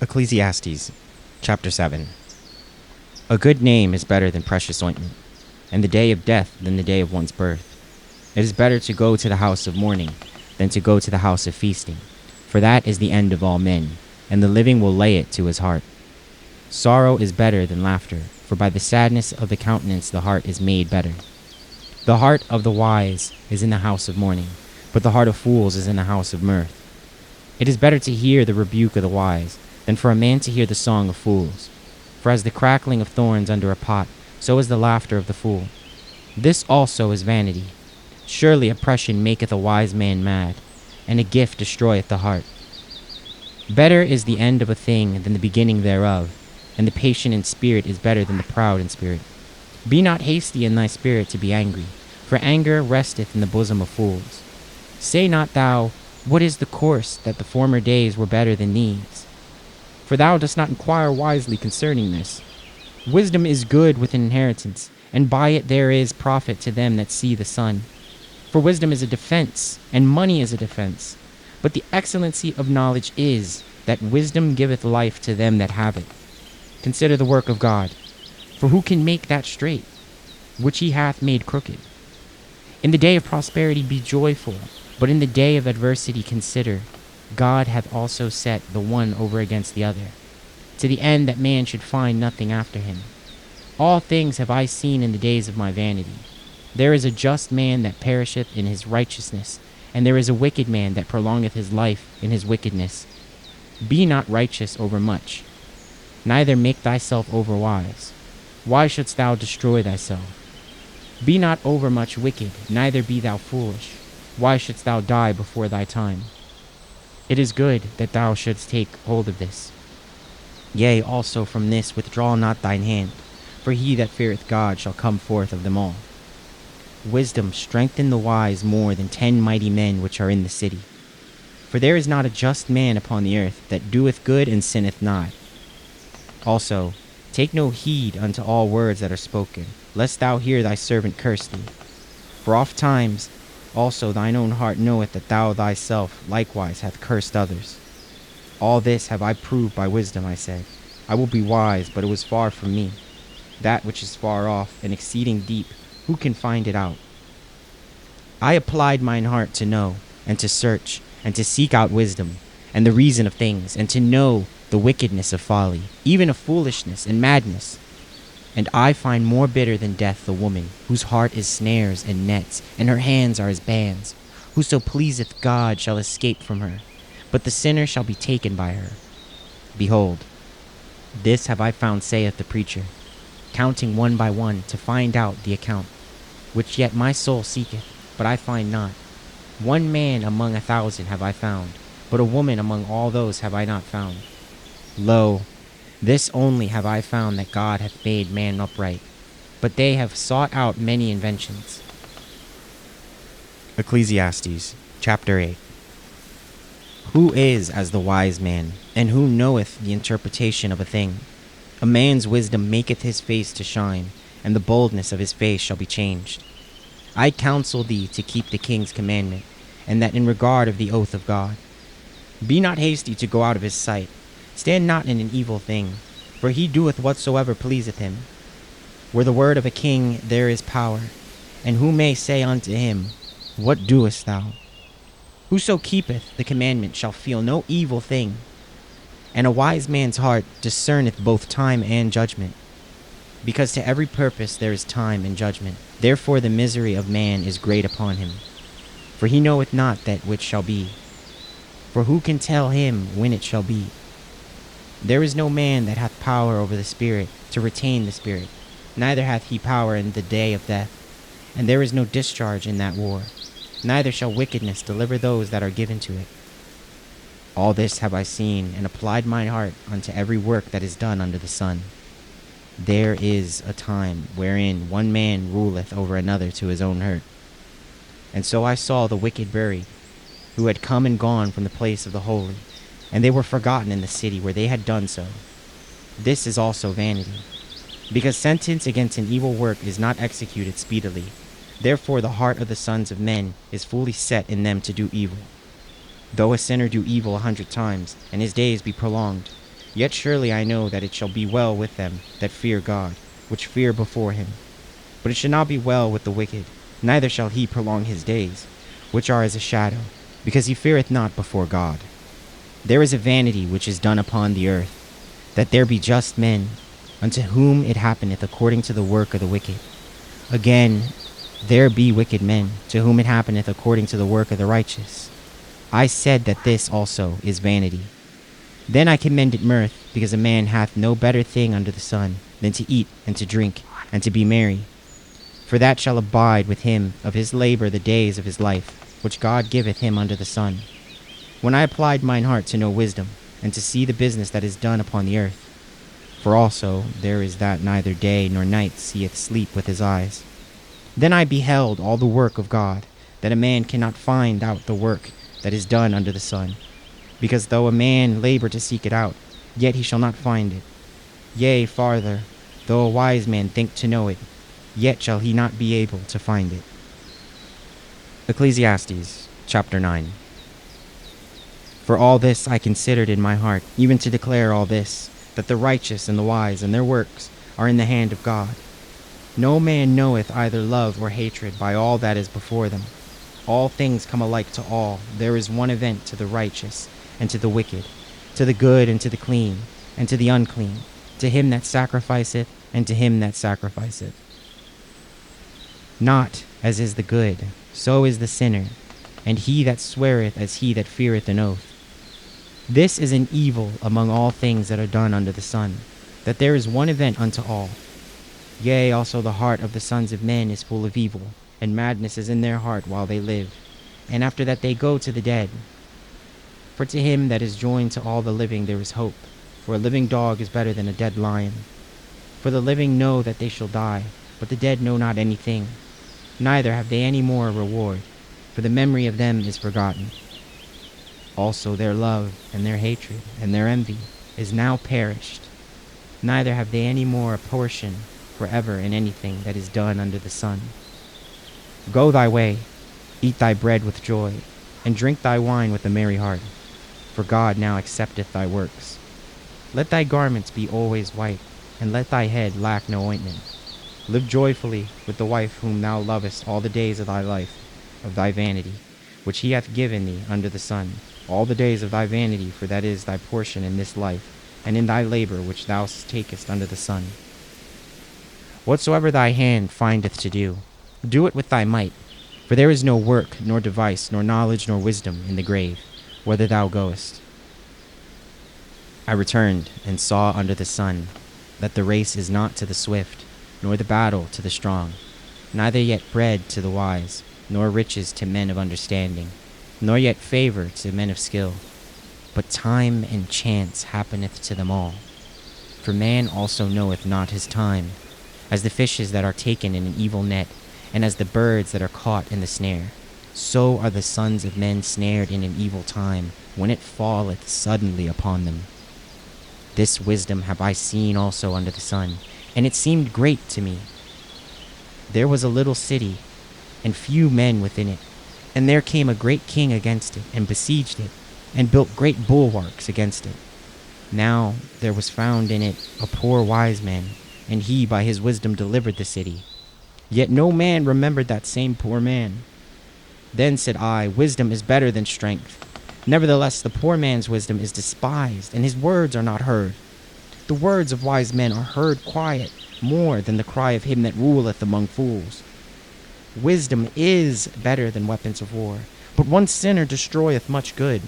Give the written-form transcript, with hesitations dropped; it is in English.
Ecclesiastes, chapter 7. A good name is better than precious ointment, and the day of death than the day of one's birth. It is better to go to the house of mourning than to go to the house of feasting, for that is the end of all men, and the living will lay it to his heart. Sorrow is better than laughter, for by the sadness of the countenance the heart is made better. The heart of the wise is in the house of mourning, but the heart of fools is in the house of mirth. It is better to hear the rebuke of the wise than for a man to hear the song of fools. For as the crackling of thorns under a pot, so is the laughter of the fool. This also is vanity. Surely oppression maketh a wise man mad, and a gift destroyeth the heart. Better is the end of a thing than the beginning thereof, and the patient in spirit is better than the proud in spirit. Be not hasty in thy spirit to be angry, for anger resteth in the bosom of fools. Say not thou, what is the course that the former days were better than these? For thou dost not inquire wisely concerning this. Wisdom is good with an inheritance, and by it there is profit to them that see the sun. For wisdom is a defense, and money is a defense. But the excellency of knowledge is, that wisdom giveth life to them that have it. Consider the work of God. For who can make that straight, which he hath made crooked? In the day of prosperity be joyful, but in the day of adversity consider, God hath also set the one over against the other, to the end that man should find nothing after him. All things have I seen in the days of my vanity. There is a just man that perisheth in his righteousness, and there is a wicked man that prolongeth his life in his wickedness. Be not righteous over much, neither make thyself over wise. Why shouldst thou destroy thyself? Be not overmuch wicked, neither be thou foolish. Why shouldst thou die before thy time? It is good that thou shouldst take hold of this. Yea, also from this withdraw not thine hand, for he that feareth God shall come forth of them all. Wisdom strengthen the wise more than 10 mighty men which are in the city. For there is not a just man upon the earth that doeth good and sinneth not. Also, take no heed unto all words that are spoken, lest thou hear thy servant curse thee. For oft times also thine own heart knoweth that thou thyself likewise hath cursed others. All this have I proved by wisdom, I said. I will be wise, but it was far from me. That which is far off and exceeding deep, who can find it out? I applied mine heart to know, and to search, and to seek out wisdom, and the reason of things, and to know the wickedness of folly, even of foolishness and madness. And I find more bitter than death the woman, whose heart is snares and nets, and her hands are as bands. Whoso pleaseth God shall escape from her, but the sinner shall be taken by her. Behold, this have I found, saith the preacher, counting one by one to find out the account, which yet my soul seeketh, but I find not. One man among 1,000 have I found, but a woman among all those have I not found. Lo, this only have I found, that God hath made man upright, but they have sought out many inventions. Ecclesiastes, chapter 8. Who is as the wise man, and who knoweth the interpretation of a thing? A man's wisdom maketh his face to shine, and the boldness of his face shall be changed. I counsel thee to keep the king's commandment, and that in regard of the oath of God. Be not hasty to go out of his sight. Stand not in an evil thing, for he doeth whatsoever pleaseth him. Where the word of a king there is power, and who may say unto him, What doest thou? Whoso keepeth the commandment shall feel no evil thing, and a wise man's heart discerneth both time and judgment. Because to every purpose there is time and judgment. Therefore the misery of man is great upon him, for he knoweth not that which shall be. For who can tell him when it shall be? There is no man that hath power over the spirit, to retain the spirit, neither hath he power in the day of death. And there is no discharge in that war, neither shall wickedness deliver those that are given to it. All this have I seen, and applied mine heart unto every work that is done under the sun. There is a time wherein one man ruleth over another to his own hurt. And so I saw the wicked buried, who had come and gone from the place of the holy, and they were forgotten in the city where they had done so. This is also vanity, because sentence against an evil work is not executed speedily. Therefore the heart of the sons of men is fully set in them to do evil. Though a sinner do evil 100 times, and his days be prolonged, Yet surely I know that it shall be well with them that fear God, which fear before him. But it shall not be well with the wicked, neither shall he prolong his days, which are as a shadow, because he feareth not before God. There is a vanity which is done upon the earth, that there be just men, unto whom it happeneth according to the work of the wicked. Again, there be wicked men, to whom it happeneth according to the work of the righteous. I said that this also is vanity. Then I commended mirth, because a man hath no better thing under the sun than to eat and to drink and to be merry. For that shall abide with him of his labor the days of his life, which God giveth him under the sun. When I applied mine heart to know wisdom, and to see the business that is done upon the earth, for also there is that neither day nor night seeth sleep with his eyes. Then I beheld all the work of God, that a man cannot find out the work that is done under the sun. Because though a man labor to seek it out, yet he shall not find it. Yea, farther, though a wise man think to know it, yet shall he not be able to find it. Ecclesiastes chapter 9. For all this I considered in my heart, even to declare all this, that the righteous and the wise and their works are in the hand of God. No man knoweth either love or hatred by all that is before them. All things come alike to all. There is one event to the righteous and to the wicked, to the good and to the clean, and to the unclean, to him that sacrificeth and to him that sacrificeth. Not as is the good, so is the sinner, and he that sweareth as he that feareth an oath. This is an evil among all things that are done under the sun, that there is one event unto all. Yea, also the heart of the sons of men is full of evil, and madness is in their heart while they live, and after that they go to the dead. For to him that is joined to all the living there is hope, for a living dog is better than a dead lion. For the living know that they shall die, but the dead know not anything, neither have they any more a reward, for the memory of them is forgotten. Also their love and their hatred and their envy is now perished, neither have they any more a portion forever in anything that is done under the sun. Go thy way, eat thy bread with joy, and drink thy wine with a merry heart, for God now accepteth thy works. Let thy garments be always white, and let thy head lack no ointment. Live joyfully with the wife whom thou lovest all the days of thy life, of thy vanity, which he hath given thee under the sun, all the days of thy vanity, for that is thy portion in this life, and in thy labor which thou takest under the sun. Whatsoever thy hand findeth to do, do it with thy might, for there is no work, nor device, nor knowledge, nor wisdom in the grave, whither thou goest. I returned and saw under the sun that the race is not to the swift, nor the battle to the strong, neither yet bread to the wise, nor riches to men of understanding, nor yet favor to men of skill, but time and chance happeneth to them all. For man also knoweth not his time, as the fishes that are taken in an evil net, and as the birds that are caught in the snare. So are the sons of men snared in an evil time, when it falleth suddenly upon them. This wisdom have I seen also under the sun, and it seemed great to me. There was a little city, and few men within it, and there came a great king against it, and besieged it, and built great bulwarks against it. Now there was found in it a poor wise man, and he by his wisdom delivered the city. Yet no man remembered that same poor man. Then said I, wisdom is better than strength. Nevertheless, the poor man's wisdom is despised, and his words are not heard. The words of wise men are heard quiet, more than the cry of him that ruleth among fools. Wisdom is better than weapons of war, but one sinner destroyeth much good.